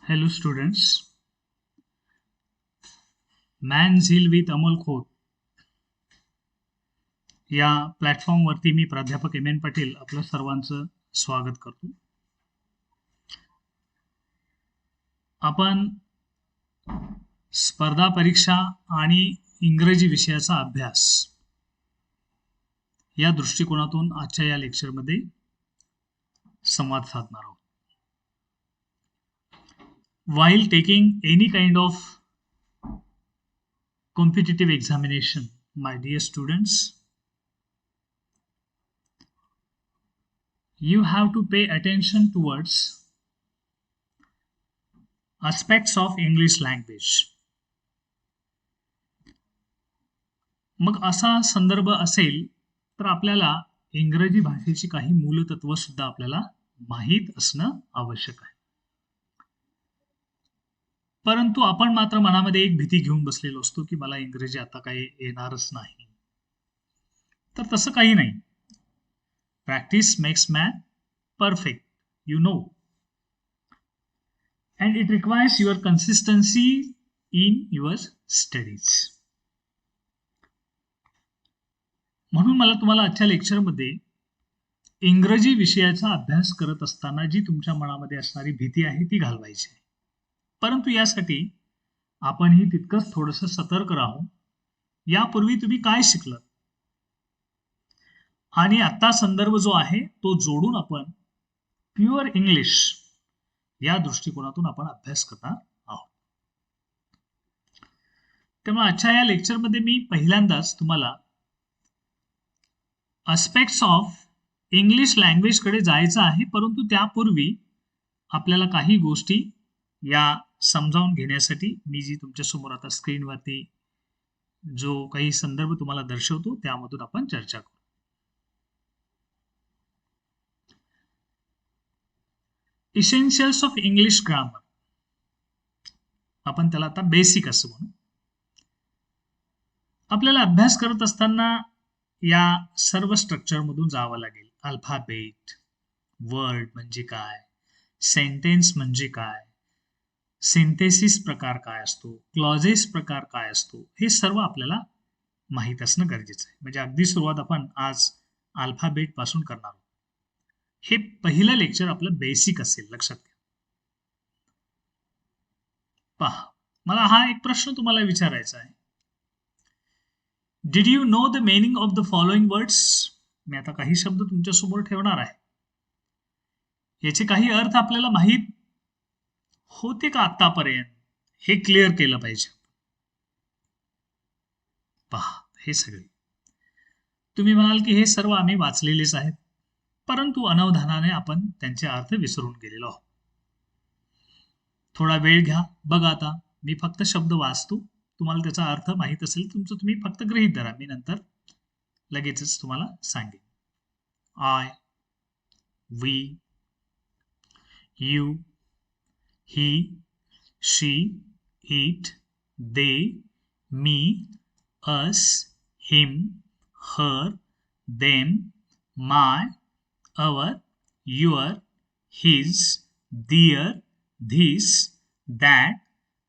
Hello students, man झील with Amol Khot या प्लॅटफॉर्मवरती मी प्राध्यापक एम पाटील आपलं सर्वांचं स्वागत करतो. आपण स्पर्धा परीक्षा आणि इंग्रजी विषयाचा अभ्यास या दृष्टिकोनातून आजच्या या लेक्चरमध्ये संवाद साधणार आहोत. While taking any kind of competitive examination, my dear students, you have to pay attention towards aspects of English language. मग असा संदर्भ असेल तर आपल्याला इंग्रजी भाषेची काही मूलतत्व सुद्धा आपल्याला माहीत असणं आवश्यक आहे. परंतु आपण मात्र मनामध्ये एक भीती घेऊन बसलेलो असतो की मला इंग्रजी आता काही येणारच नाही. तर तसं काही नाही. Practice makes man perfect, you know, and it requires your consistency in your studies. म्हणून मला तुम्हाला आजच्या लेक्चरमध्ये इंग्रजी विषयाचा अभ्यास करत असताना जी तुमच्या मनामध्ये असणारी भीती आहे ती घालवायची. परंतु यासाठी आपणही तितकंच थोडंसं सतर्क राहू. यापूर्वी तुम्ही काय शिकलं आणि आता संदर्भ जो आहे तो जोडून आपण प्युअर इंग्लिश या दृष्टिकोनातून आपण अभ्यास करणार आहोत. त्यामुळे आजच्या या लेक्चरमध्ये मी पहिल्यांदाच तुम्हाला अस्पेक्ट्स ऑफ इंग्लिश लँग्वेजकडे जायचं आहे. परंतु त्यापूर्वी आपल्याला काही गोष्टी या समजावून घेण्यासाठी मी जी तुमच्या समोर आता स्क्रीनवरती जो काही संदर्भ तुम्हाला दर्शवतो त्यामधून आपण चर्चा करू. इसेन्शियल्स ऑफ इंग्लिश ग्रामर, आपण त्याला आता बेसिक असं म्हणू. आपल्याला अभ्यास करत असताना या सर्व स्ट्रक्चर मधून जावं लागेल. अल्फाबेट, वर्ड म्हणजे काय, सेंटेन्स म्हणजे काय, सिंथेसिस प्रकार काय असतो, क्लॉजेस प्रकार काय असतो, हे सर्व आपल्याला माहीत असणं गरजेचं आहे. म्हणजे अगदी सुरुवात आपण आज अल्फाबेट पासून करणार आहोत. हे पहिलं लेक्चर आपलं बेसिक असेल, लक्षात घ्या. पहा, मला हा एक प्रश्न तुम्हाला विचारायचा आहे. Did you know the meaning of the following words? मी आता काही शब्द तुमच्या समोर ठेवणार आहे. याचे काही अर्थ आपल्याला माहीत होते का आतापर्यंत, हे क्लिअर केलं पाहिजे. पहा, हे सगळे तुम्ही म्हणाल की हे सर्व आम्ही वाचलेलेच आहेत, परंतु अनवधानाने आपण त्यांचे अर्थ विसरून गेलेलो आहोत. थोडा वेळ घ्या, बघा. आता मी फक्त शब्द वाचतो, तुम्हाला त्याचा अर्थ माहीत असेल तुमचं तुम्ही फक्त गृहीत धरा, मी नंतर लगेचच तुम्हाला सांगेन. I, we, you, he, she, it, they, me, us, him, her, them, my, our, your, his, their, this, that,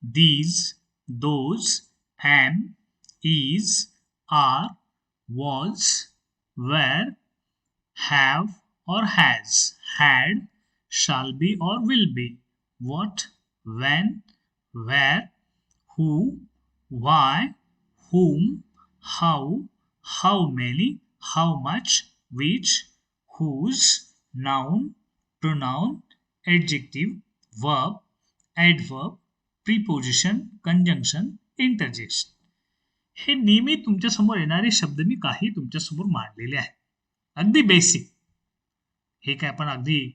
these, those, am, is, are, was, were, have or has, had, shall be or will be, what, when, where, who, why, whom, how, how many, how much, which, whose, noun, pronoun, adjective, verb, adverb, preposition, conjunction, interjection. हे नेहमी तुमच्या समोर येणारे शब्द मी काही तुमच्या समोर मांडलेले आहेत. अगदी बेसिक. हे काय आपण अगदी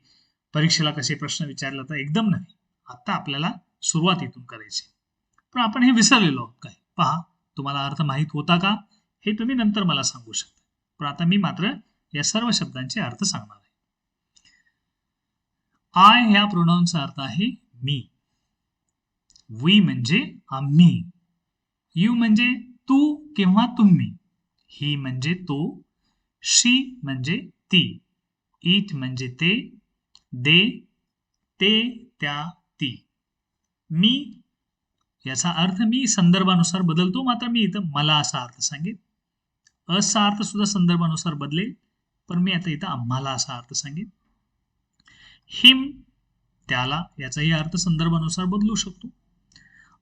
परीक्षेला कसे प्रश्न विचारले तर एकदम नाही. आता आपल्याला सुरुवात इथून करायची. पण आपण हे विसरलेलो आहोत काय. पहा, तुम्हाला अर्थ माहीत होता का हे तुम्ही नंतर मला सांगू शकता, पण आता मी मात्र या सर्व शब्दांचे अर्थ सांगणार आहे. आय ह्या प्रोनाउनचा अर्थ आहे मी. वी म्हणजे आम्ही. यू म्हणजे तू किंवा तुम्ही. ही म्हणजे तो. शी म्हणजे ती. इट म्हणजे ते. दे, ते, त्या, ती. मी याचा अर्थ मी संदर्भानुसार बदलतो, मात्र मी इथं मला असा अर्थ सांगेन. असा अर्थ सुद्धा संदर्भानुसार बदलेल, पण मी आता इथं आम्हाला असा अर्थ सांगेन. हिम त्याला, याचाही अर्थ संदर्भानुसार बदलू शकतो.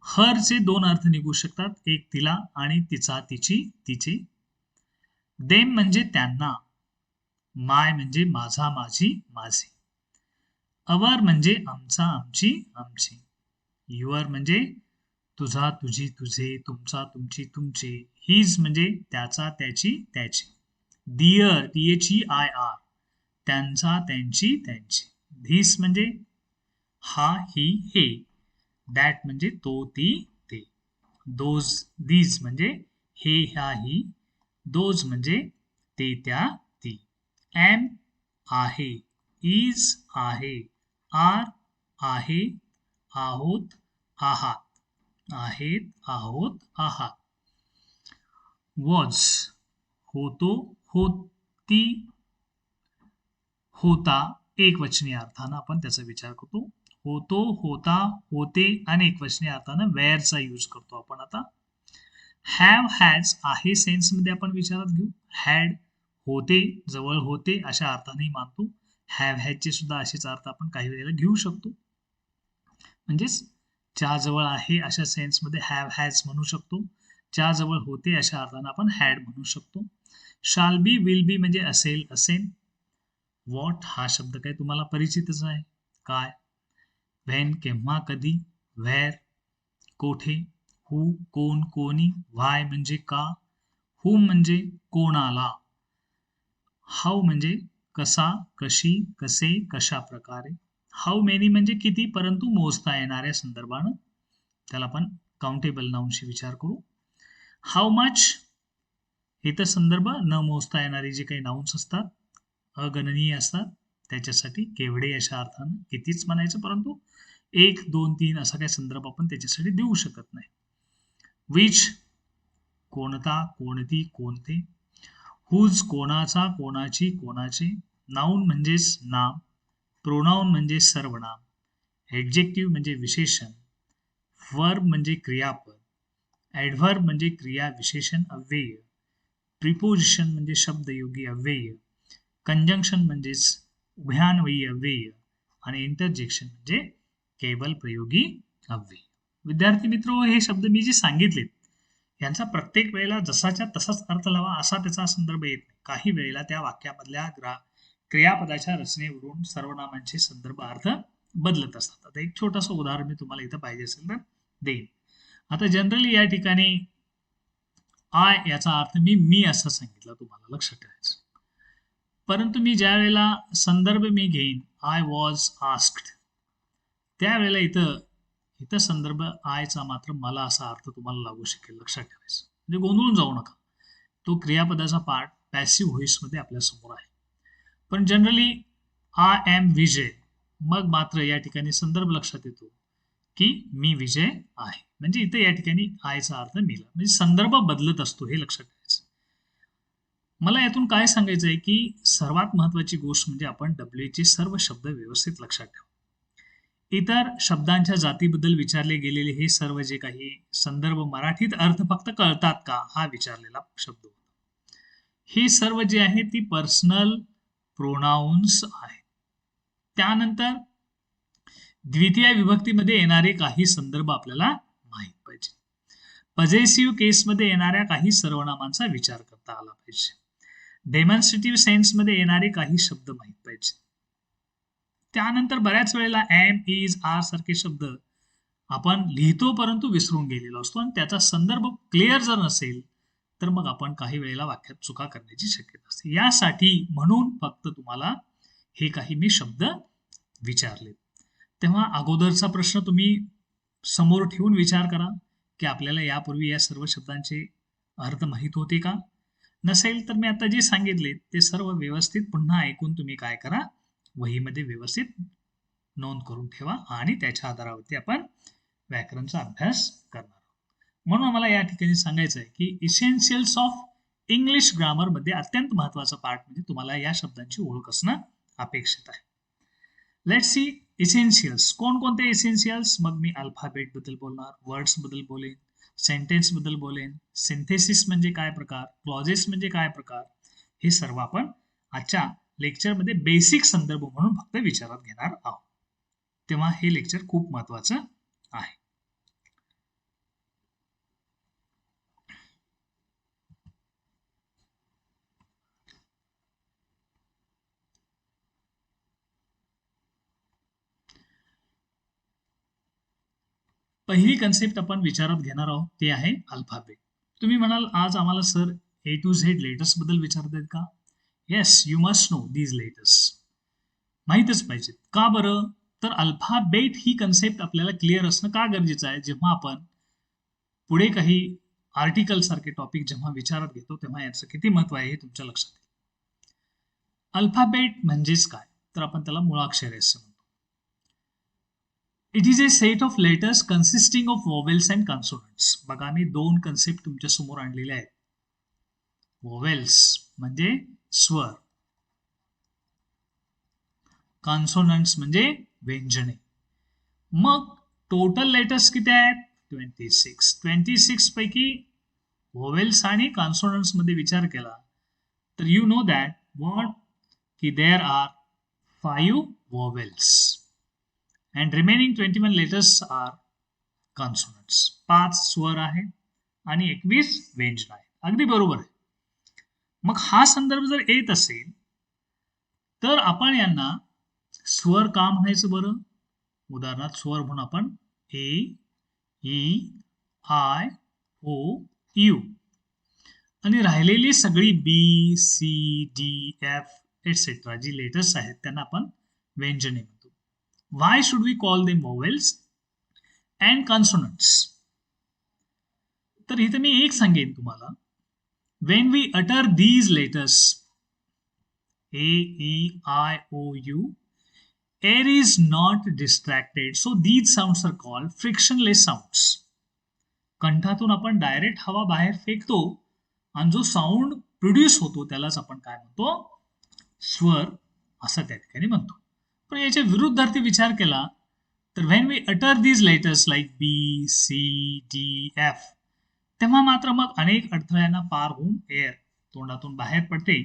हरचे दोन अर्थ निघू शकतात, एक तिला आणि तिचा तिची तिचे. देम म्हणजे त्यांना, माय म्हणजे माझा माझी माझे. अवर म्हणजे आमचा आमची आमची. युअर म्हणजे तुझा तुझी तुझे, तुमचा तुमची तुमचे. हिज म्हणजे त्याचा त्याची त्याची. दिअर THEIR त्यांचा त्यांची त्यांची. धिस म्हणजे हा ही हे. दॅट म्हणजे तो ती ते. दोज दीज म्हणजे हे ह्या ही. दोज म्हणजे ते त्या ती. एम आहे, इज आहे, आर आहे, आहोत आहात, आहेत आहोत आहात. वॉज होतो होती होता एकवचनी अर्थानं आपण त्याचा विचार करतो. होतो होता होते आणि एकवचनी अर्थानं वेअरचा यूज करतो आपण. आता हॅव हॅज आहे सेन्स मध्ये आपण विचारात घेऊ. हॅड होते जवळ होते अशा अर्थाने मानतो. हॅव हॅजचे सुद्धा असेच अर्थ आपण काही वेळेला घेऊ शकतो. म्हणजेच ज्या जवळ आहे अशा सेन्स मध्ये हॅव हॅज म्हणू शकतो. ज्या जवळ होते अशा अर्थानं आपण हॅड म्हणू शकतो. शाल बी विल बी म्हणजे असेल असेल. वॉट हा शब्द काय तुम्हाला परिचितच आहे. काय, व्हेन केव्हा कधी, व्हेर कोठे, हु कोण कोणी, व्हाय म्हणजे का, हुम म्हणजे कोणाला, हाऊ म्हणजे कसा कशी कसे कशा प्रकारे, हाऊ मेनी म्हणजे किती परंतु मोजता येणाऱ्या संदर्भानं त्याला आपण काउंटेबल नाउनशी विचार करू. हाऊ मच हे तर संदर्भ न मोजता येणारे जे काही नाउन्स असतात अगणनीय असतात त्याच्यासाठी केवढे अशा अर्थानं कितीच म्हणायचं, परंतु 1 2 3 असा काही संदर्भ आपण त्याच्यासाठी देऊ शकत नाही. विच कोणता कोणती कोणते. हुज कोणाचा कोणाची कोणाचे. नाऊन म्हणजेच नाम. प्रोनाऊन म्हणजे सर्वनाम. ऍडजेक्टिव्ह म्हणजे विशेषण. वर्ब म्हणजे क्रियापद. ऍडव्हर्ब म्हणजे क्रिया विशेषण अव्यय. प्रिपोजिशन म्हणजे शब्दयोगी अव्यय. कंजंक्शन म्हणजेच उभयान्वयी अव्यय आणि इंटरजेक्शन म्हणजे केवल प्रयोगी अव्यय. विद्यार्थी मित्र, हे शब्द मी जे सांगितलेत यांचा प्रत्येक वेळेला जसाच्या तसाच अर्थ लावा असा त्याचा संदर्भ येत नाही. काही वेळेला त्या वाक्यामधल्या क्रियापदाच्या रचनेवरून सर्वनामांचे संदर्भ अर्थ बदलत असतात. आता एक छोटंसं उदाहरण मी तुम्हाला इथं पाहिजे असेल तर देईन. आता जनरली या ठिकाणी आय याचा अर्थ मी असं सांगितलं तुम्हाला लक्षात ठेवायचं. परंतु मी ज्या वेळेला संदर्भ मी घेईन आय वॉज आस्क्ड त्यावेळेला इथं संदर्भ आयचा मात्र मला असा अर्थ तुम्हाला लागू शकेल. लक्षात ठेवायचं म्हणजे गोंधळून जाऊ नका. तो क्रियापदाचा पार्ट पॅसिव्ह व्हॉइस मध्ये आपल्या समोर आहे. पण जनरली आय एम विजय मग मात्र या ठिकाणी संदर्भ लक्षात येतो की मी विजय आहे. म्हणजे इथं या ठिकाणी आयचा अर्थ मिला म्हणजे संदर्भ बदलत असतो हे लक्षात ठेवायचं. मला यातून काय सांगायचं आहे की सर्वात महत्वाची गोष्ट म्हणजे आपण डब्ल्यूचे सर्व शब्द व्यवस्थित लक्षात ठेवा. इतर शब्दांच्या जातीबद्दल विचारले गेलेले हे सर्व जे काही संदर्भ मराठीत अर्थ फक्त कळतात का हा विचारलेला शब्द होता. हे सर्व जे आहे ती पर्सनल प्रोनाउन्स आहे. त्यानंतर द्वितीय विभक्तीमध्ये येणारे काही संदर्भ आपल्याला माहित पाहिजे. पजेसिव्ह केसमध्ये येणाऱ्या काही सर्वनामांचा विचार करता आला पाहिजे. डेमॉन्स्ट्रेटिव्ह सेन्समध्ये येणारे काही शब्द माहित पाहिजे. त्यानंतर बऱ्याच वेळेला एम इज आर सारखे शब्द आपण लिहितो परंतु विसरून गेलेलो असतो आणि त्याचा संदर्भ क्लिअर जर नसेल तर मग आपण काही वेळेला वाक्यात चुका करण्याची शक्यता असते. यासाठी म्हणून फक्त तुम्हाला हे काही मी शब्द विचारले. तेव्हा अगोदरचा प्रश्न तुम्ही समोर ठेवून विचार करा की आपल्याला यापूर्वी या सर्व शब्दांचे अर्थ माहीत होते का. नसेल तर मी आता जे सांगितले ते सर्व व्यवस्थित पुन्हा ऐकून तुम्ही काय करा वहीमध्ये व्यवस्थित नोंद करून ठेवा आणि त्याच्या आधारावरती आपण व्याकरणचा अभ्यास करणार आहोत. म्हणून मला या ठिकाणी सांगायचं आहे की इसेन्शियल्स ऑफ इंग्लिश ग्रामर मध्ये अत्यंत महत्वाचा पार्ट म्हणजे तुम्हाला या शब्दांची ओळख असणं अपेक्षित आहे. Let's see essentials. कोणकोणते इसेन्शियल्स? मग मी अल्फाबेट बद्दल बोलणार, वर्ड्स बद्दल बोलेन, सेंटेन्स बद्दल बोलेन, सिंथेसिस म्हणजे काय प्रकार, क्लॉजेस म्हणजे काय प्रकार, हे सर्व आपण आजच्या लेक्चरमध्ये बेसिक संदर्भ म्हणून फक्त विचारात घेणार आहोत. तेव्हा हे लेक्चर खूप महत्वाचं आहे. पहिली कन्सेप्ट आपण विचारात घेणार आहोत ते आहे अल्फाबेट. तुम्ही म्हणाल आज आम्हाला sir A to Z letters बद्दल विचारत आहेत का? Yes, you must know these letters. माहीतच पाहिजेत. का बरं? तर अल्फाबेट ही कन्सेप्ट आपल्याला क्लिअर असणं का गरजेचं आहे? जेव्हा आपण पुढे काही आर्टिकल सारखे टॉपिक जेव्हा विचारात घेतो तेव्हा याचं किती महत्व आहे हे तुमच्या लक्षात येईल. अल्फाबेट म्हणजेच काय? तर आपण त्याला मुळाक्षरे असं म्हणतो. It is a set of letters consisting of vowels and consonants. बघा मी दोन कन्सेप्ट तुमच्या समोर आणलेले आहेत. वॉवेल्स म्हणजे स्वर, कॉन्सोनंट्स म्हणजे व्यंजने. मग टोटल लेटर्स किती आहेत? 26. 26 पैकी वॉवेल्स आणि कॉन्सोनंट्स मध्ये विचार केला तर यू नो दॅट व्हॉट की there are 5 vowels and remaining 21 letters are consonants. 5 स्वर आहेत आणि 21 व्यंजन आहेत. अगदी बरोबर आहे. मग हा संदर्भ जर येत असेल तर आपण यांना स्वर का म्हणायचं बरं? उदाहरणार्थ स्वर म्हणून आपण A, E, I, O, U आणि राहिलेली सगळी B, C, D, F etcetera जी लेटर्स आहेत त्यांना आपण व्यंजने म्हणतो. Why should we call them vowels and consonants? तर इथे मी एक सांगेन तुम्हाला. when we utter these letters A, E, I, O, U, air is not distracted, so these sounds are called frictionless sounds. कंठातून आपण डायरेक्ट हवा बाहेर फेकतो आणि जो साऊंड प्रोड्यूस होतो त्यालाच आपण काय म्हणतो? स्वर असं त्या ठिकाणी म्हणतो. पण याच्या विरुद्धार्थी विचार केला तर when we utter these letters like B, C, D, F, तेव्हा मात्र मग अनेक अडथळ्यांना पार होऊन एअर तोंडातून बाहेर पडते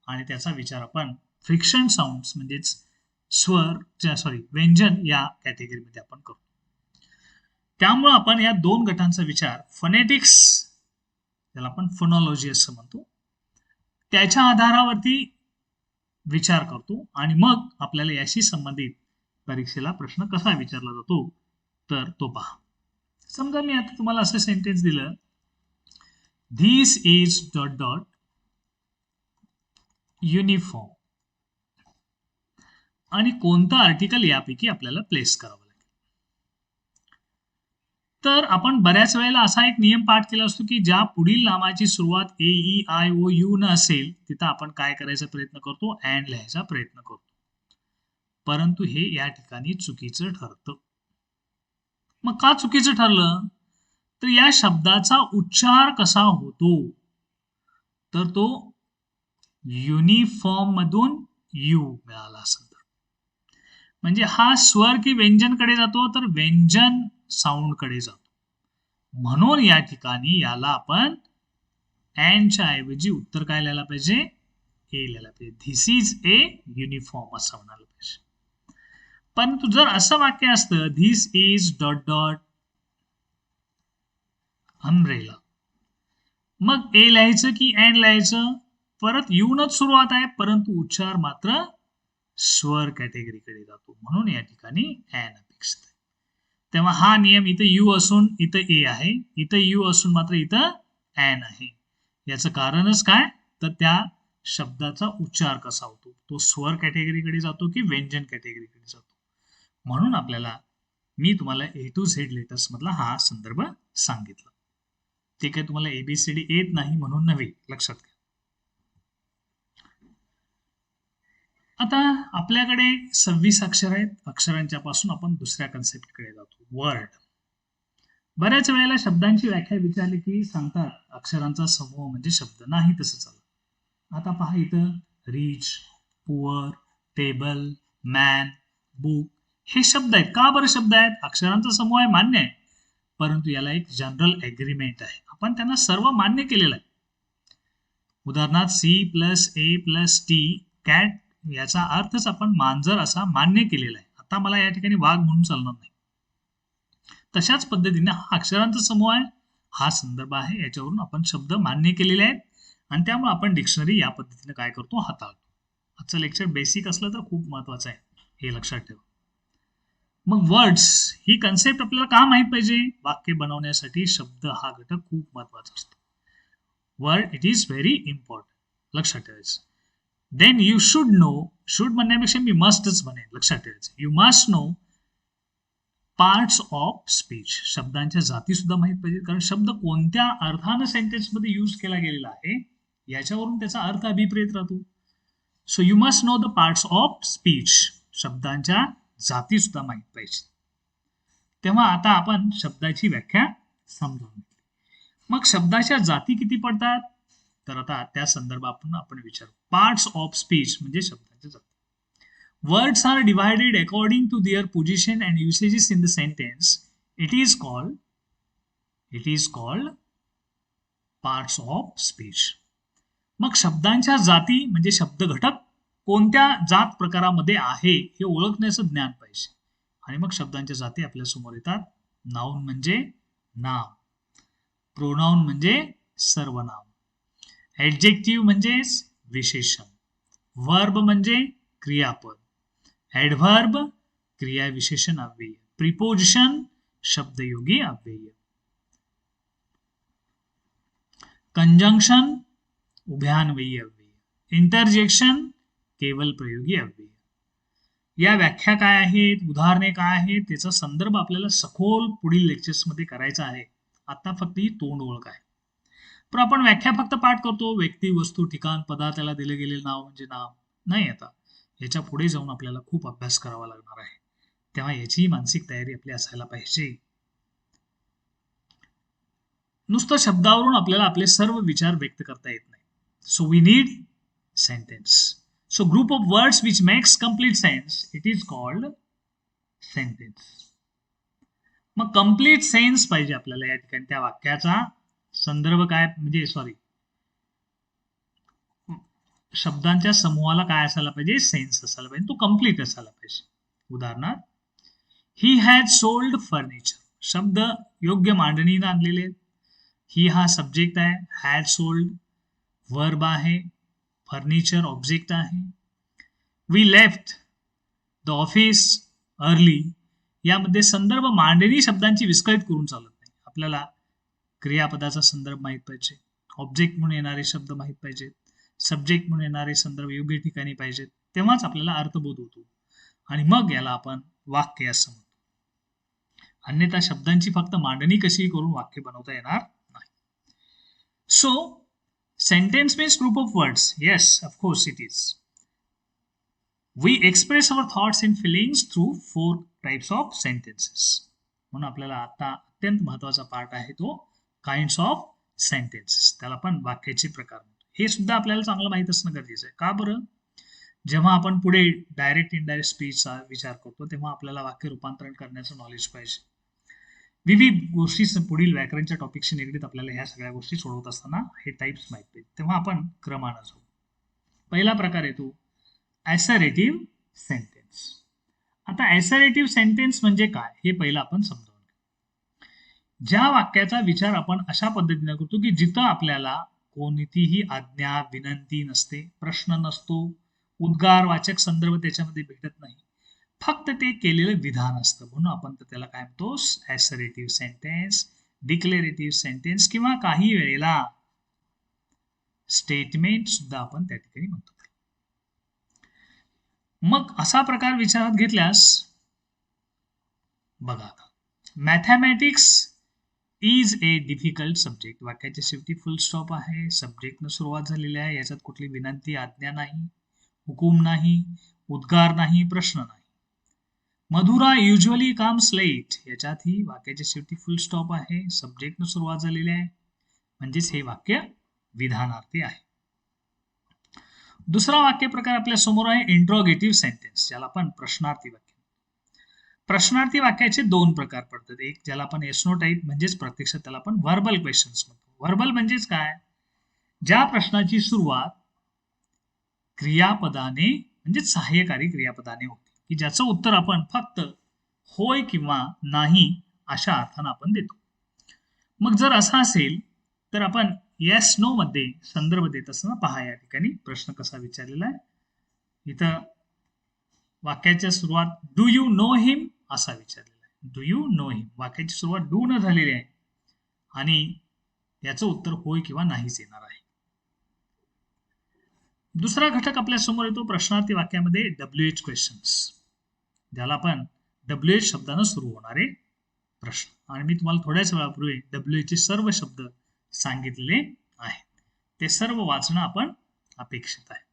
आणि त्याचा विचार आपण फ्रिक्शन साऊंड्स म्हणजेच व्यंजन या कॅटेगरीमध्ये आपण करतो. त्यामुळे आपण या दोन गटांचा विचार फनेटिक्स, त्याला आपण फोनॉलॉजी असं म्हणतो, त्याच्या आधारावरती विचार करतो आणि मग आपल्याला याशी संबंधित परीक्षेला प्रश्न कसा विचारला जातो तर तो पहा. समजा मी आता तुम्हाला असं सेंटेन्स दिलं, This is ... युनिफॉर्म आणि कोणतं आर्टिकल यापैकी आपल्याला प्लेस करावं लागेल. तर आपण बऱ्याच वेळेला असा एक नियम पाठ केला असतो की ज्या पुढील नामाची सुरुवात ए, ई, आय, ओ, यू न असेल तिथं आपण काय करायचा प्रयत्न करतो? अँड लिहायचा प्रयत्न करतो. परंतु हे या ठिकाणी चुकीचं ठरतं. मग का चुकीचं ठरलं? तर या शब्दाचा उच्चार कसा होतो तर तो युनिफॉर्म मधून यू मिळाला असेल तर, म्हणजे हा स्वर की व्यंजन कडे जातो तर व्यंजन साऊंड कडे जातो. म्हणून या ठिकाणी याला आपण अँडच्या ऐवजी उत्तर काय लिहायला पाहिजे? ए लिहायला पाहिजे. धिस इज ए युनिफॉर्म असं म्हणायला पाहिजे. परंतु जर असं वाक्य असतं धिस इज ... अम्ब्रेला, मग ए लिहायचं की अँड लिहायचं? परत येऊनच सुरुवात आहे परंतु उच्चार मात्र स्वर कॅटेगरीकडे जातो. म्हणून या ठिकाणी अँड अपेक्षित आहे. तेव्हा हा नियम इथं यू असून इथं ए आहे, इथं यू असून मात्र इथं अँड आहे. याचं कारणच काय? तर त्या शब्दाचा उच्चार कसा होतो, तो स्वर कॅटेगरीकडे जातो की व्यंजन कॅटेगरीकडे जातो. म्हणून आपल्याला मी तुम्हाला ए टू झेड लेटर्स मधला हा संदर्भ सांगितला. ते काय तुम्हाला एबीसीडी येत नाही म्हणून नव्हे, लक्षात घ्या. आता आपल्याकडे 26 अक्षर आहेत. अक्षरांच्या पासून आपण दुसऱ्या कन्सेप्टकडे जातो, वर्ड. बऱ्याच वेळेला शब्दांची व्याख्या विचारली की सांगतात अक्षरांचा समूह म्हणजे शब्द. नाही तसं चालत. आता पहा इथं rich, poor, table, man, book हे शब्द आहेत. का बरं शब्द आहेत? अक्षरांचा समूह आहे, मान्य आहे, परंतु याला एक जनरल एग्रीमेंट आहे. आपण त्यांना सर्व मान्य केलेलं आहे. उदाहरणार्थ C+A+T कॅट याचा अर्थच आपण मांजर असा मान्य केलेला आहे. आता मला या ठिकाणी वाघ म्हणून चालणार नाही. तशाच पद्धतीने हा अक्षरांचा समूह आहे, हा संदर्भ आहे, याच्यावरून आपण शब्द मान्य केलेले आहेत आणि त्यामुळे आपण डिक्शनरी या पद्धतीने काय करतो, हाताळतो. आजचं लेक्चर बेसिक असलं तर खूप महत्वाचं आहे, हे लक्षात ठेवा. मग वर्ड्स ही कन्सेप्ट आपल्याला का माहित पाहिजे? वाक्य बनवण्यासाठी शब्द हा घटक खूप महत्वाचा असतो. Word it is very important, लक्षात ठेवायचं. Then you should know, should म्हणण्यापेक्षा मी मस्टच म्हणेन, लक्षात ठेवायचं. You must know parts of speech, शब्दांच्या जाती सुद्धा माहित पाहिजे, कारण शब्द कोणत्या अर्थानं सेंटेन्स मध्ये यूज केला गेलेला आहे याच्यावरून त्याचा अर्थ अभिप्रेत राहतो. So you must know the parts of speech, शब्दांच्या जाती सुद्धा माहित पाहिजे. तेव्हा आता आपण शब्दाची व्याख्या समजून घेतली. मग शब्दाच्या जाती किती पडतात? तर आता त्या संदर्भात आपण विचारू. पार्ट्स ऑफ स्पीच म्हणजे शब्दांच्या जाती. Words are divided according to their position and usages in the sentence. It is called parts of speech. मग शब्दांच्या जाती म्हणजे शब्द घटक कोणत्या जात प्रकारामध्ये आहे हे ओळखण्याचं ज्ञान पाहिजे. आणि मग शब्दांच्या जाती आपल्या समोर येतात. नाउन म्हणजे नाम, प्रोनाउन म्हणजे सर्वनाम, ऍडजेक्टिव्ह म्हणजेच विशेषण, वर्ब म्हणजे क्रियापद, ऍडव्हर्ब क्रिया विशेषण अव्यय, प्रिपोजिशन शब्दयोगी अव्यय, कंजंक्शन उभयान्वयी अव्यय, इंटरजेक्शन केवल प्रयोगी अव्यय. या व्याख्या काय आहेत, उदाहरणे काय आहेत, त्याचा संदर्भ आपल्याला सखोल पुढील लेक्चर्स मध्ये करायचा आहे. आता फक्त ही तोंड ओळख आहे. पण आपण व्याख्या फक्त पाठ करतो, व्यक्ती वस्तू ठिकाण पदार्थाला दिले गेलेले नाव म्हणजे नाव नाही. आता याच्या पुढे जाऊन आपल्याला खूप अभ्यास करावा लागणार आहे, तेव्हा याची मानसिक तयारी आपली असायला पाहिजे. नुसतं शब्दावरून आपल्याला आपले सर्व विचार व्यक्त करता येत नाही. So we need sentence. So group of words which makes complete sense, it is called sentence. मग कंप्लीट सेन्स पाहिजे आपल्याला या ठिकाणी. त्या वाक्याचा संदर्भ काय म्हणजे शब्दांच्या समूहाला काय असायला पाहिजे, सेन्स असायला पाहिजे, तो कंप्लीट असायला पाहिजे. उदाहरणार्थ ही हॅज सोल्ड फर्निचर, शब्द योग्य मांडणीनं आणलेले आहेत. ही हा सब्जेक्ट आहे, हॅड सोल्ड वर्ब आहे, फर्निचर ऑब्जेक्ट आहे. We left the office early, यामध्ये संदर्भ मांडणी शब्दांची विस्कळीत करून चालत नाही. आपल्याला क्रियापदाचा संदर्भ माहित पाहिजे, ऑब्जेक्ट म्हणून येणारे शब्द माहित पाहिजेत, सब्जेक्ट म्हणून येणारे संदर्भ योग्य ठिकाणी पाहिजेत, तेव्हाच आपल्याला अर्थबोध होतो आणि मग याला आपण वाक्य असं म्हणतो. अन्यथा शब्दांची फक्त मांडणी कशी करून वाक्य बनवता येणार नाही. So sentence means group of words. Yes, of course it is. We express our thoughts and feelings through 4 types of sentences. म्हणून आपल्याला आता अत्यंत महत्वाचा पार्ट आहे तो काइंड्स ऑफ सेंटेन्सेस. त्याला आपण वाक्याचे प्रकार म्हणतो. हे सुद्धा आपल्याला चांगलं माहित असणं गरजेचं आहे. का बरं? जेव्हा आपण पुढे डायरेक्ट इनडायरेक्ट स्पीचचा विचार करतो तेव्हा आपल्याला वाक्य रूपांतरण करण्याचं नॉलेज पाहिजे. विविध गोष्टी पुढील व्याकरणच्या टॉपिकशी निगडीत आपल्याला ह्या सगळ्या गोष्टी सोडवत असताना हे टाइप्स माहित पाहिजे. तेव्हा आपण क्रमानं जाऊ. पहिला प्रकार येतो ऍसरेटिव्ह सेंटेन्स. आता ऍसरेटिव्ह सेंटेन्स म्हणजे काय हे पहिलं आपण समजावून घेऊ. ज्या वाक्याचा विचार आपण अशा पद्धतीने करतो की जिथं आपल्याला कोणतीही आज्ञा विनंती नसते, प्रश्न नसतो, उद्गारवाचक संदर्भ त्याच्यामध्ये भेटत नाही, फक्त ते केलेलं विधान असतं. म्हणून आपण त्याला काय म्हणतो, ऍसरेटिव्ह सेंटेन्स, डिक्लेरेटिव्ह सेंटेन्स किंवा काही वेळेला स्टेटमेंट सुद्धा आपण त्या ठिकाणी म्हणतो. मग असा प्रकार विचारात घेतल्यास बघा, mathematics is a difficult subject. वाक्याच्या शेवटी फुल स्टॉप आहे, सब्जेक्टनं सुरुवात झालेली आहे, याच्यात कुठली विनंती आज्ञा नाही, हुकूम नाही, उद्गार नाही, प्रश्न नाही. मधुरा युजली कम्स लेट, याच्यातही वाक्याच्या शेवटी फुल स्टॉप आहे, सब्जेक्टनं सुरुवात झालेली आहे, म्हणजेच हे वाक्य विधानार्थी आहे. दुसरा वाक्य प्रकार आपल्या समोर आहे इंट्रोगेटिव्ह सेंटेन्स, ज्याला आपण प्रश्नार्थी वाक्य. प्रश्नार्थी वाक्याचे दोन प्रकार पडतात. एक ज्याला आपण एसनो टाईप म्हणजेच प्रत्यक्षात त्याला आपण व्हर्बल क्वेश्चन्स म्हणतो. व्हर्बल म्हणजेच काय, ज्या प्रश्नाची सुरुवात क्रियापदाने म्हणजे सहाय्यकारी क्रियापदाने होते, की ज्याचं उत्तर आपण फक्त होय किंवा नाही अशा अर्थानं आपण देतो. मग जर असं असेल तर आपण येस नो मध्ये संदर्भ देत असताना पहा या ठिकाणी प्रश्न कसा विचारलेला आहे. इथं वाक्याच्या सुरुवात डू यू नो हिम असा विचारलेला आहे. डू यू नो हिम, वाक्याची सुरुवात डू न झालेली आहे आणि याचं उत्तर होय किंवा नाहीच येणार आहे. दुसरा घटक आपल्या समोर येतो प्रश्नार्थी वाक्यामध्ये WH क्वेश्चन्स, ज्याला आपण WH शब्दानं सुरू होणारे प्रश्न. आणि मी तुम्हाला थोड्याच वेळापूर्वी WH चे सर्व शब्द सांगितलेले आहेत, ते सर्व वाचणं आपण अपेक्षित आहे.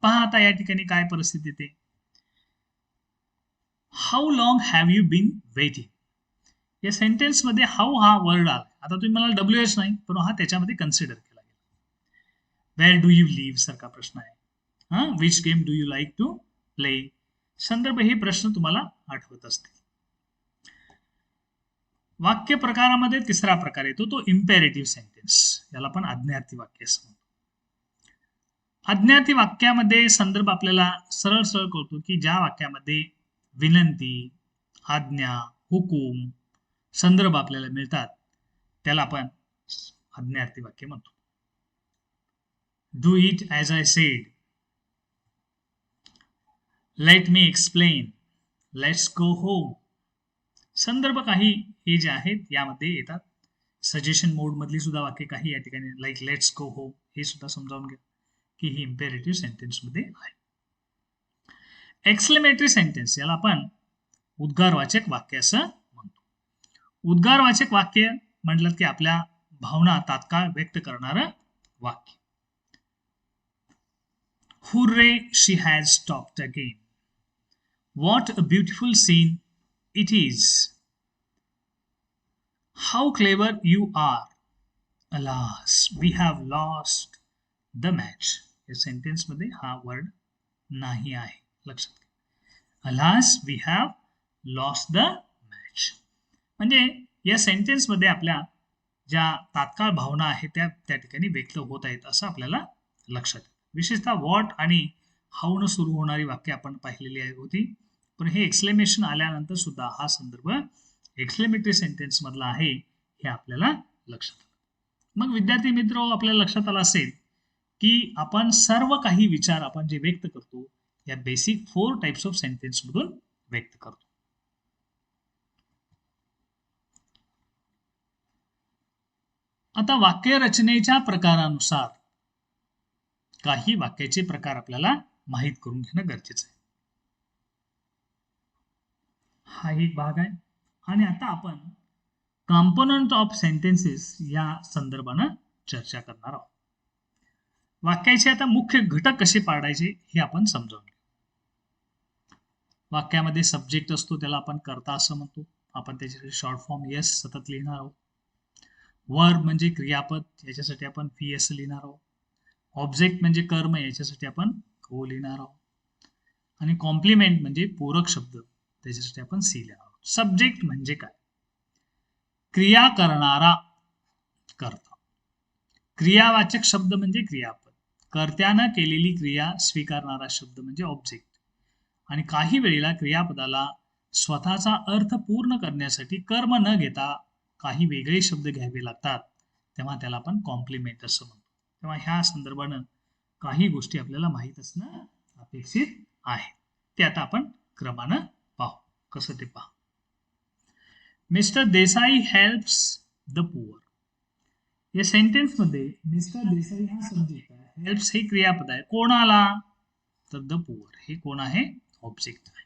पहा आता या ठिकाणी काय परिस्थिती येते. How long have you been waiting, या सेंटेन्स मध्ये हाऊ हा वर्ड आला. आता तुम्ही मला WH नाही पण हा त्याच्यामध्ये कन्सिडर केला गेला. वेअर डू यू लिव्ह सारखा प्रश्न आहे. Which game do you like to play, संदर्भ हे प्रश्न तुम्हाला आठवत असतील. वाक्य प्रकारामध्ये तिसरा प्रकार येतो तो इम्पेरेटिव्ह सेंटेन्स, याला आपण आज्ञार्थी वाक्य असं म्हणतो. आज्ञार्थी वाक्यामध्ये संदर्भ आपल्याला सरळ सरळ कळतो की ज्या वाक्यामध्ये विनंती, आज्ञा, हुकूम संदर्भ आपल्याला मिळतात त्याला आपण आज्ञार्थी वाक्य म्हणतो. Do it as I said, let me explain, let's go home. संदर्भ काही हे जे आहेत यामध्ये येतात. सजेशन मोड मधली सुद्धा वाक्य काही या ठिकाणी लाईक लेट्स गो होम हे सुद्धा समजावून घ्या की ही इम्पेरेटिव्ह सेंटेन्स मध्ये आहे. एक्सक्लेमेटरी सेंटेन्स याला आपण उद्गारवाचक वाक्य असं म्हणतो. उद्गारवाचक वाक्य म्हटलं की आपल्या भावना तात्काळ व्यक्त करणारं वाक्य. Hurray she has stopped again, what a beautiful scene it is, how clever you are, alas we have lost the match. या सेंटेन्स मध्ये हा वर्ड नाही आहे, लक्षात घ्या. alas we have lost the match म्हणजे या सेंटेन्स मध्ये आपल्या ज्या तात्काळ भावना आहेत त्या ठिकाणी व्यक्त होत आहेत असं आपल्याला लक्षात. विशेषतः वॉट आणि हाऊ न सुरू होणारी वाक्य आपण पाहिलेली होती, पण हे एक्सक्लेमेशन आल्यानंतर सुद्धा हा संदर्भ एक्सक्लेमेटरी सेंटेन्स मधला आहे हे आपल्याला लक्षात आलं. मग विद्यार्थी मित्र आपल्याला लक्षात आलं असेल की आपण सर्व काही विचार आपण जे व्यक्त करतो या बेसिक 4 टाइप्स ऑफ सेंटेन्स मधून व्यक्त करतो. आता वाक्य रचनेच्या प्रकारानुसार काही वाक्याचे प्रकार आपल्याला माहित करून घेणं गरजेचं आहे. हा एक भाग आहे. आणि आता आपण कॉम्पोनंट ऑफ सेंटेन्सेस या संदर्भानं चर्चा करणार आहोत. वाक्याचे आता मुख्य घटक कसे पाडायचे हे आपण समजावून घेऊ. वाक्यामध्ये सब्जेक्ट असतो त्याला आपण कर्ता असं म्हणतो, आपण त्याच्यासाठी शॉर्ट फॉर्म यस सतत लिहिणार आहोत. वर्ब म्हणजे क्रियापद, याच्यासाठी आपण पी असं लिहिणार आहोत. ऑब्जेक्ट म्हणजे कर्म, याच्यासाठी आपण ओ लिहिणार आहोत. आणि कॉम्प्लिमेंट म्हणजे पूरक शब्द, त्याच्यासाठी आपण सी लिहिणार आहोत. सब्जेक्ट म्हणजे काय, क्रिया करणारा कर्ता. क्रियावाचक शब्द म्हणजे क्रियापद, कर्त्यानं केलेली क्रिया स्वीकारणारा शब्द म्हणजे ऑब्जेक्ट. आणि काही वेळेला क्रियापदाला स्वतःचा अर्थ पूर्ण करण्यासाठी कर्म न घेता काही वेगळे शब्द घ्यावे लागतात, तेव्हा त्याला आपण कॉम्प्लिमेंट असं म्हणतो. तेव्हा ह्या संदर्भानं काही गोष्टी आपल्याला माहीत असणं अपेक्षित आहे. ते आता आपण क्रमानं पाहू. कसं ते पहा. Mister Desai helps the poor. या सेंटेन्स मध्ये मिस्टर देसाई हा सब्जेक्ट आहे, हेल्प्स हे क्रियापद आहे. कोणाला, तर द पुअर हे कोण आहे, ऑब्जेक्ट आहे.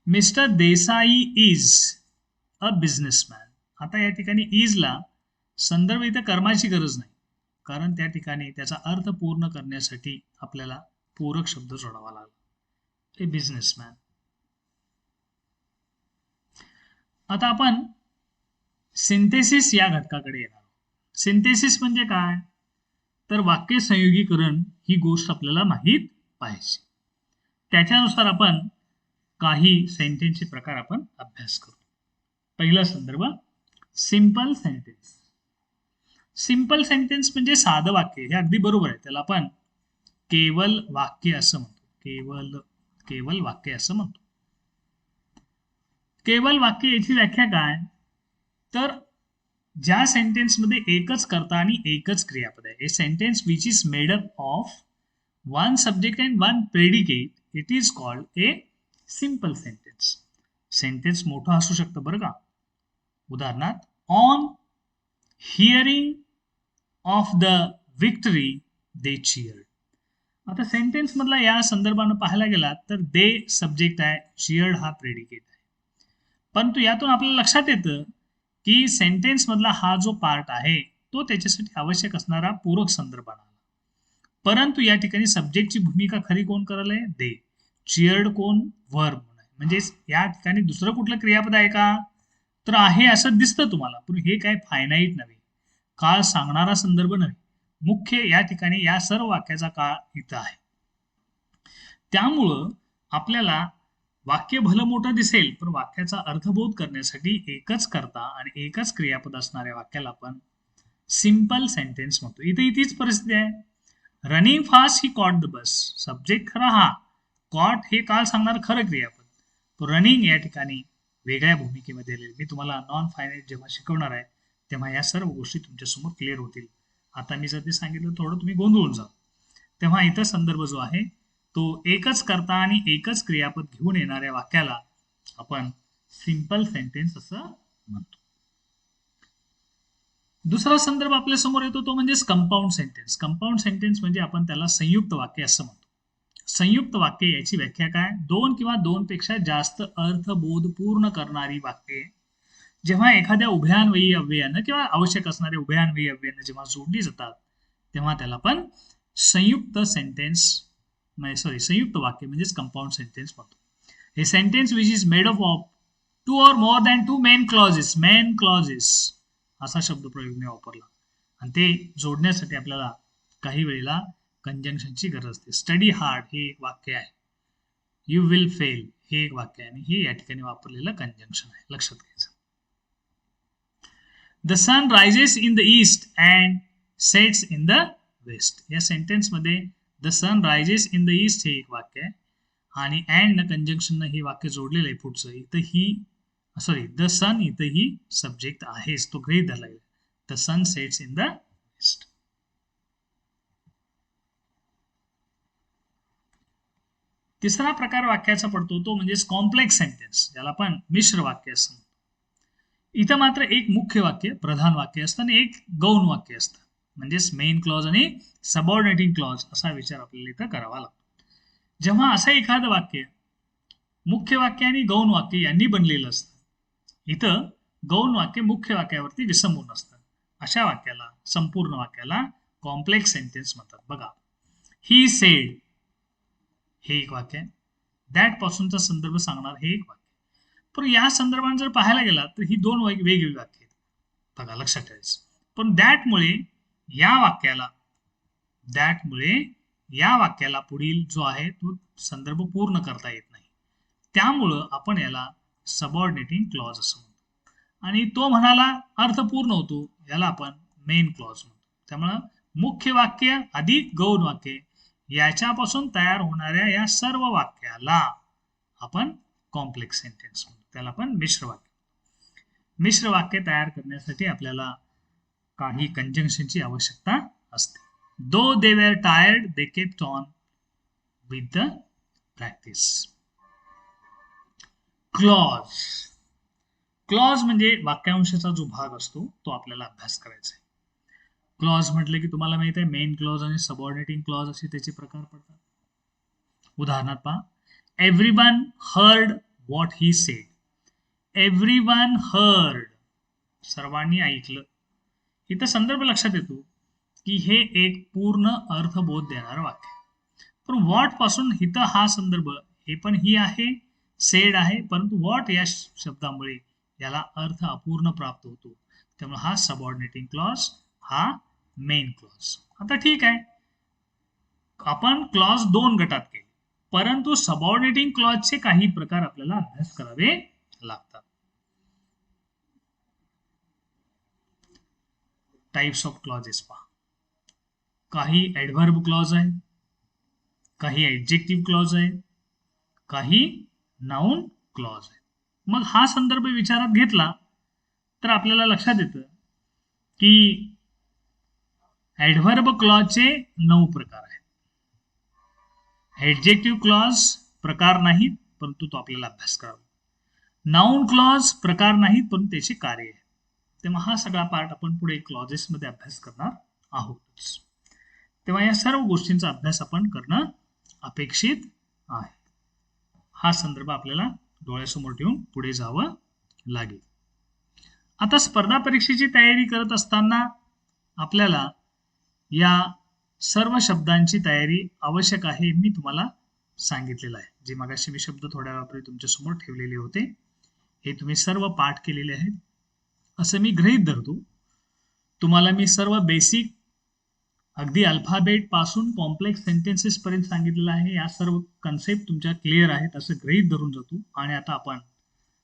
Mister Desai is a businessman. आता या ठिकाणी इज ला संदर्भ इथे कर्माची गरज नाही, कारण त्या ठिकाणी त्याचा अर्थ पूर्ण करण्यासाठी आपल्याला पूरक शब्द जोडावा लागला. ए बिझनेसमॅन. आता आपण सिंथेसिस या घटकाकडे येणार. सिंथेसिस म्हणजे काय, तर वाक्य संयोगीकरण ही गोष्ट आपल्याला माहीत पाहिजे. त्याच्यानुसार आपण काही सेंटेन्सचे प्रकार आपण अभ्यास करू. पहिला संदर्भ सिंपल सेंटेन्स. सिंपल सेंटेन्स म्हणजे साधं वाक्य. हे अगदी बरोबर आहे. त्याला आपण केवल वाक्य असं म्हणतो. केवल वाक्य असं म्हणतो. केवल वाक्य याची व्याख्या काय, तर ज्या सेंटेन्स मध्ये एकच कर्ता आणि एकच क्रियापद आहे. A sentence which is made up of one subject and one predicate, it is called a simple sentence. Sentence मोठं असू शकतं बरं का. उदाहरणार्थ, on hearing of the victory they cheered. आता सेंटेन्स मधला या संदर्भानं पाहायला गेला तर दे सब्जेक्ट आहे, चीयर्ड हा प्रेडिकेट आहे. परंतु यातून आपल्याला लक्षात येतं की सेंटेन्स मधला हा जो पार्ट आहे तो त्याच्यासाठी आवश्यक असणारा पूरक संदर्भ आला. परंतु या ठिकाणी सब्जेक्टची भूमिका खरी कोण करायला आहे, दे. चीयर्ड कोण, वर्ब. म्हणजे या ठिकाणी दुसरं कुठलं क्रियापद आहे का, तर आहे असं दिसतं तुम्हाला, पण हे काय फायनाईट नव्हे, काळ सांगणारा संदर्भ नव्हे. मुख्य या ठिकाणी या सर्व वाक्याचा काळ इथं आहे. त्यामुळं आपल्याला वाक्य भलं मोठं दिसेल पण वाक्याचा अर्थबोध करण्यासाठी एकच कर्ता आणि एकच क्रियापद असणाऱ्या वाक्याला आपण सिंपल सेंटेन्स म्हणतो. इथे तीच परिस्थिती आहे. Running fast he caught the bus. Subject खरा हा, कॉट हे काळ सांगणार खरं क्रियापद. तो रनिंग या ठिकाणी वेगळ्या भूमिकेमध्ये आलेली. मी तुम्हाला नॉन फायनाईट जेव्हा शिकवणार आहे तेव्हा या सर्व गोष्टी तुमच्यासमोर क्लिअर होतील. आता मी जर ते सांगितलं थोडं तुम्ही गोंधळून जा. तेव्हा इथं संदर्भ जो आहे तो एकच कर्ता आणि एकच क्रियापद घेऊन येणाऱ्या वाक्याला आपण सिंपल सेंटेन्स असं म्हणतो. दुसरा संदर्भ आपल्या समोर येतो तो म्हणजे कंपाऊंड सेंटेन्स. कंपाऊंड सेंटेन्स म्हणजे आपण त्याला संयुक्त वाक्य असं म्हणतो. संयुक्त वाक्य याची व्याख्या काय, दोन किंवा दोन पेक्षा जास्त अर्थबोध पूर्ण करणारी वाक्ये जेव्हा एखाद्या उभयान्वयी अव्ययानं किंवा आवश्यक असणाऱ्या उभयान्वयी अव्ययानं जेव्हा जोडली जातात तेव्हा त्याला आपण संयुक्त सेंटेन्स संयुक्त वाक्य म्हणजेच कंपाऊंड सेंटेन्स म्हणतो. हे sentence which is made up of two or more than two main clauses. Main clauses असा शब्द प्रयोग मी वापरला आणि ते जोडण्यासाठी आपल्याला काही वेळेला कंजंक्शनची गरज असते. स्टडी हार्ड हे एक वाक्य आहे, यू विल फेल हे एक वाक्य आहे आणि हे या ठिकाणी वापरलेलं कंजंक्शन आहे, लक्षात घ्यायचं. The sun rises in the east and sets in the west. या सेंटेन्स मध्ये the sun rises in the east हे एक वाक्य आहे आणि अँड न कंजंक्शन हे वाक्य जोडलेलं आहे पुढचं. इथं ही द सन इथं ही सब्जेक्ट आहेच, तो गृहीत धरला गेला. The sun sets in the west. तिसरा प्रकार वाक्याचा पडतो तो म्हणजे कॉम्प्लेक्स सेंटेन्स, ज्याला आपण मिश्र वाक्य असं म्हणतो. इथं मात्र एक मुख्य वाक्य प्रधान वाक्य असतं आणि एक गौण वाक्य असतं. म्हणजेच मेन क्लॉज आणि सबऑर्डिनेटिंग क्लॉज असा विचार आपल्याला इथं करावा लागतो. जेव्हा असं एखादं वाक्य मुख्य वाक्य आणि गौण वाक्य यांनी बनलेलं असतं, इथं गौण वाक्य मुख्य वाक्यावरती विसंबून असतं, अशा वाक्याला संपूर्ण वाक्याला कॉम्प्लेक्स सेंटेन्स म्हणतात. बघा, ही सेड हे एक वाक्य आहे, दॅट पासूनचा संदर्भ सांगणार हे एक वाक्य. पण या संदर्भात जर पाहायला गेला तर ही दोन वेगवेगळी वाक्य आहेत. बघा, लक्षात ठेवायचं. पण दॅटमुळे या वाक्याला पुढील जो आहे तो संदर्भ पूर्ण करता येत नाही. त्यामुळं आपण याला सबऑर्डिनेटिंग क्लॉज असं म्हणतो आणि तो म्हणाला अर्थ पूर्ण होतो, याला आपण मेन क्लॉज म्हणतो. त्यामुळं मुख्य वाक्य अधिक गौण वाक्य याच्यापासून तयार होणाऱ्या या सर्व वाक्याला आपण कॉम्प्लेक्स सेंटेन्स म्हणतो, त्याला आपण मिश्र वाक्य. मिश्र वाक्य तयार करण्यासाठी आपल्याला काही कंजंक्शनची आवश्यकता असते. Though they were tired they kept on with the practice. Clause. Clause म्हणजे वाक्यांशाचा जो भाग असतो तो आपल्याला अभ्यास करायचा आहे. क्लॉज म्हटलं की तुम्हाला माहित आहे मेन क्लॉज आणि सबऑर्डिनेटिंग क्लॉज असे त्याचे प्रकार पडतात. उदाहरणार्थ पहा, everyone heard what he said. Everyone heard, सर्वांनी ऐकलं. इथं संदर्भ लक्षात येतो की हे एक पूर्ण अर्थबोध देणारं वाक्य. पण व्हॉट पासून इथं हा संदर्भ हे पण ही आहे, सेड आहे, परंतु व्हॉट या शब्दामुळे याला अर्थ अपूर्ण प्राप्त होतो. त्यामुळे हा सबऑर्डिनेटिंग क्लॉज, हा मेन क्लॉज. आता ठीक आहे, आपण क्लॉज दोन गटात केले. परंतु सबऑर्डिनेटिंग क्लॉजचे काही प्रकार आपल्याला अभ्यास करावे लागतात. टाइप्स ऑफ क्लॉजेस पहा. काही ऍडव्हर्ब क्लॉज आहे, काही ऍडजेक्टिव्ह क्लॉज आहे, काही नाउन क्लॉज आहे. मग हा संदर्भ विचारात घेतला तर आपल्याला लक्षात येतं की ऍडव्हर्ब क्लॉजचे 9 प्रकार आहेत. ऍडजेक्टिव्ह क्लॉज प्रकार नाहीत, परंतु तो आपल्याला अभ्यास करावा. नाउन क्लॉज प्रकार नाहीत, परंतु त्याचे कार्य आहे. तेव्हा हा सगळा पार्ट आपण पुढे क्लॉजेस मध्ये अभ्यास करणार आहोत. तेव्हा या सर्व गोष्टींचा अभ्यास आपण करणं अपेक्षित आहे. हा संदर्भ आपल्याला डोळ्यासमोर ठेवून पुढे जावं लागेल. आता स्पर्धा परीक्षेची तयारी करत असताना आपल्याला या सर्व शब्दांची तयारी आवश्यक आहे, मी तुम्हाला सांगितलेलं आहे. जे मगाशी मी शब्द थोड्या वेळापूर्वी तुमच्या समोर ठेवलेले होते, हे तुम्ही सर्व पाठ केलेले आहेत असं मी गृहीत धरतो. तुम्हाला मी सर्व बेसिक अगदी अल्फाबेट पासून कॉम्प्लेक्स सेंटेन्सेस पर्यंत सांगितलेलं आहे. या सर्व कन्सेप्ट तुमच्या क्लिअर आहेत असं गृहीत धरून जातो. आणि आता आपण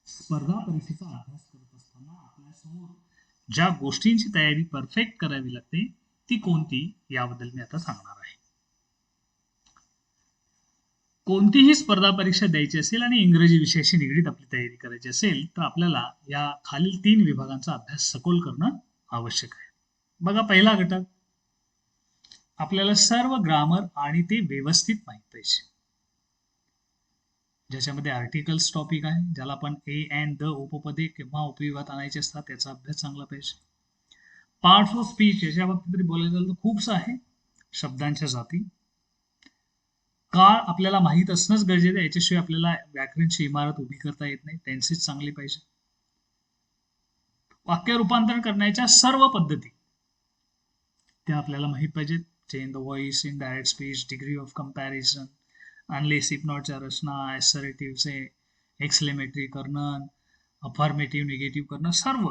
स्पर्धा परीक्षेचा अभ्यास करत असताना आपल्यासमोर ज्या गोष्टींची तयारी परफेक्ट करावी लागते ती कोणती याबद्दल मी आता सांगणार आहे. कोणतीही स्पर्धा परीक्षा द्यायची असेल आणि इंग्रजी विषयाशी निगडीत आपली तयारी करायची असेल तर आपल्याला या खालील 3 विभागांचा अभ्यास सखोल करणं आवश्यक आहे. बघा, पहिला घटक, आपल्याला सर्व ग्रामर आणि ते व्यवस्थित माहित पाहिजे. ज्याच्यामध्ये आर्टिकल्स टॉपिक आहे, ज्याला आपण ए अँड द उपपदे केव्हा उपयोगात आणायचे असतात त्याचा अभ्यास चांगला पाहिजे. पार्ट्स ऑफ स्पीच याच्या बाबतीत तरी बोलायचं झालं तर खूपच आहे. शब्दांच्या जाती, काळ आपल्याला माहीत असणंच गरजेचं आहे. याच्याशिवाय आपल्याला व्याकरणची इमारत उभी करता येत नाही. टेन्सेस चांगली पाहिजे. वाक्य रूपांतरण करण्याच्या सर्व पद्धती त्या आपल्याला माहीत पाहिजेत. Change the voice, indirect speech, degree of comparison, unless if नॉटच्या रचना, ॲसर्टिव्हचे, एक्सक्लेमेटरी करणं, अफर्मेटिव्ह, निगेटिव्ह करणं, सर्व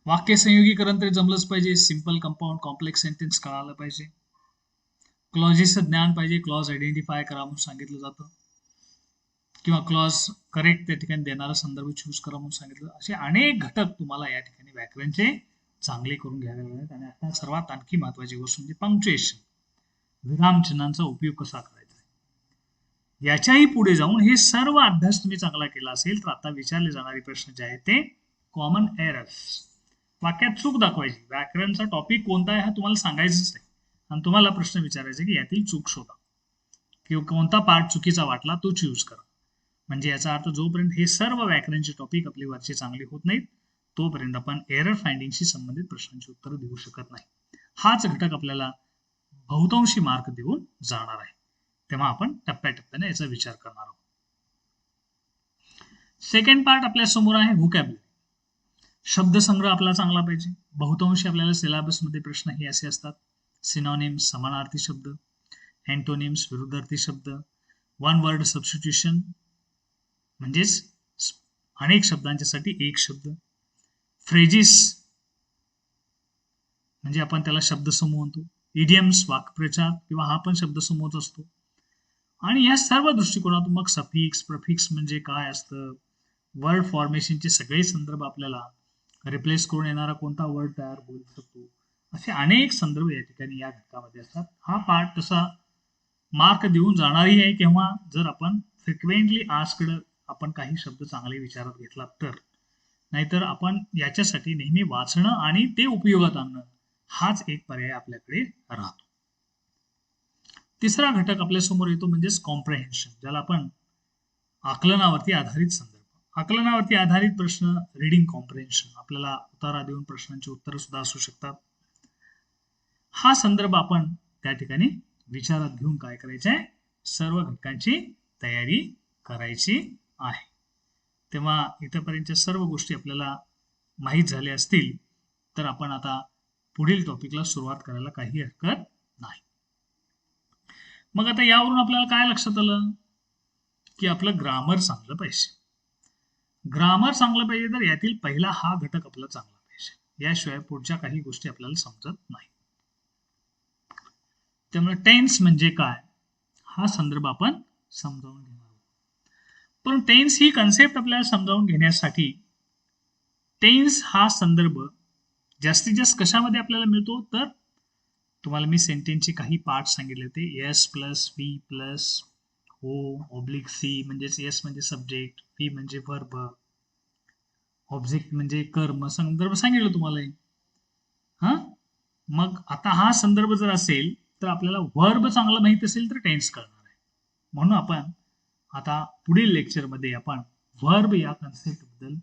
वाक्य संयोगीकरण तरी जमलंच पाहिजे. सिंपल, कंपाऊंड, कॉम्प्लेक्स सेंटेन्स कळालं पाहिजे. क्लॉजेसचं ज्ञान पाहिजे. क्लॉज आयडेंटिफाय करा म्हणून सांगितलं जातं, किंवा क्लॉज करेक्ट त्या ठिकाणी देणारा संदर्भ चूज करा म्हणून सांगितलं. असे अनेक घटक तुम्हाला या ठिकाणी व्याकरणचे चांगले करून घ्यावे लागतात. आणि आता सर्वात आणखी महत्वाची गोष्ट म्हणजे पंक्च्युएशन, विरामचिन्हांचा उपयोग कसा करायचा. याच्याही पुढे जाऊन हे सर्व अभ्यास तुम्ही चांगला केला असेल तर आता विचारले जाणारे प्रश्न जे आहेत ते कॉमन एरर्स, वाक्यात चूक दाखवायची. व्याकरणचा टॉपिक कोणता आहे हा तुम्हाला सांगायचंच नाही आणि तुम्हाला प्रश्न विचारायचा की यातील चूक शोधा किंवा कोणता पार्ट चुकीचा वाटला तो चूज करा. म्हणजे याचा अर्थ जोपर्यंत हे सर्व व्याकरणचे टॉपिक आपले वरचे चांगले होत नाहीत तोपर्यंत आपण एरर फाइंडिंगशी संबंधित प्रश्नांची उत्तरं देऊ शकत नाही. हाच घटक आपल्याला बहुतांशी मार्क देऊन जाणार आहे. तेव्हा आपण टप्प्याटप्प्याने याचा विचार करणार आहोत. सेकंड पार्ट आपल्या समोर आहे व्होकॅब्युलरी. शब्दसंग्रह आपला चांगला पाहिजे. बहुतांशी आपल्याला सिलेबसमध्ये प्रश्न हे असे असतात: सिनॉनिम्स, समानार्थी शब्द, अँटोनिम्स, विरुद्धार्थी शब्द, वन वर्ड सबस्टिट्यूशन म्हणजेच अनेक शब्दांच्यासाठी एक शब्द, फ्रेजिस म्हणजे आपण त्याला शब्दसमूह म्हणतो, इडियम्स वाक्प्रचार किंवा हा पण शब्दसमूहच असतो. आणि या सर्व दृष्टिकोनातून मग सफिक्स, प्रफिक्स म्हणजे काय असतं, वर्ड फॉर्मेशनचे सगळे संदर्भ आपल्याला रिप्लेस करून येणारा कोणता वर्ड तयार होऊ शकतो, असे अनेक संदर्भ या ठिकाणी या घटकामध्ये असतात. हा पार्ट तसा मार्क देऊन जाणारही आहे केव्हा, जर आपण फ्रिक्वेंटली आस्क्ड आपण काही शब्द चांगले विचारात घेतला तर. नाहीतर आपण याच्यासाठी नेहमी वाचणं आणि ते उपयोगात आणणं हाच एक पर्याय आपल्याकडे राहतो. तिसरा घटक आपल्या समोर येतो म्हणजेच कॉम्प्रेहेन्शन, ज्याला आपण आकलनावरती आधारित संदर्भ. आकलनावरती आधारित प्रश्न, रीडिंग कॉम्प्रेहेन्शन, आपल्याला उतारा देऊन प्रश्नांची उत्तरं सुद्धा असू शकतात. हा संदर्भ आपण त्या ठिकाणी विचारात घेऊन काय करायचं आहे, सर्व घटकांची तयारी करायची आहे. तेव्हा इथपर्यंतच्या सर्व गोष्टी आपल्याला माहीत झाल्या असतील तर आपण आता पुढील टॉपिकला सुरुवात करायला काही हरकत नाही. मग आता यावरून आपल्याला काय लक्षात आलं की आपलं ग्रामर चांगलं पाहिजे. ग्रामर चांगलं पाहिजे तर यातील पहिला हा घटक आपला चांगला पाहिजे, याशिवाय पुढच्या काही गोष्टी आपल्याला समजत नाही. त्यामुळे टेन्स म्हणजे काय हा संदर्भ आपण समजावून घेणार आहोत. पण टेन्स ही कन्सेप्ट आपल्याला समजावून घेण्यासाठी टेन्स हा संदर्भ जास्तीत जास्त कशामध्ये आपल्याला मिळतो, तर तुम्हाला मी सेंटेन्सचे काही पार्ट सांगितले होते. S plus V plus O oblique C, म्हणजेच एस म्हणजे सब्जेक्ट, व्ही म्हणजे वर्ब, ऑब्जेक्ट म्हणजे कर्म, संदर्भ सांगितलं तुम्हाला. हा, मग आता हा संदर्भ जर असेल तर आपल्याला वर्ब चांगला माहित असेल तर टेन्स कळणार आहे. म्हणून आपण आता पुढील लेक्चरमध्ये आपण वर्ब या कन्सेप्ट बद्दल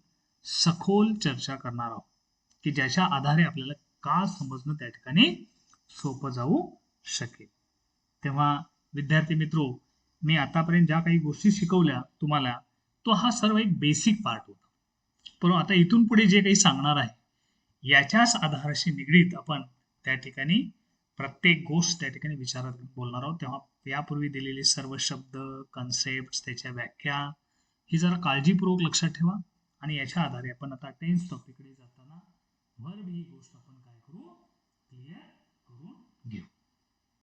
सखोल चर्चा करणार आहोत, की ज्याच्या आधारे आपल्याला का समजणं त्या ठिकाणी सोपं जाऊ शकेल. तेव्हा विद्यार्थी मित्रो, मी आतापर्यंत ज्या काही गोष्टी शिकवल्या तुम्हाला, तो हा सर्व एक बेसिक पार्ट होता. परंतु आता इथून पुढे जे काही सांगणार आहे याच्याच आधाराशी निगडीत आपण त्या ठिकाणी प्रत्येक गोष्ट त्या ठिकाणी विचारात बोलणार आहोत. तेव्हा यापूर्वी दिलेले सर्व शब्द, कन्सेप्ट, त्याच्या व्याख्या ही जरा काळजीपूर्वक लक्षात ठेवा. आणि याच्या आधारे आपण आता टेन्स टॉपिककडे जाताना वर्ब ही गोष्ट आपण काय करू, क्लिअर करून घेऊ.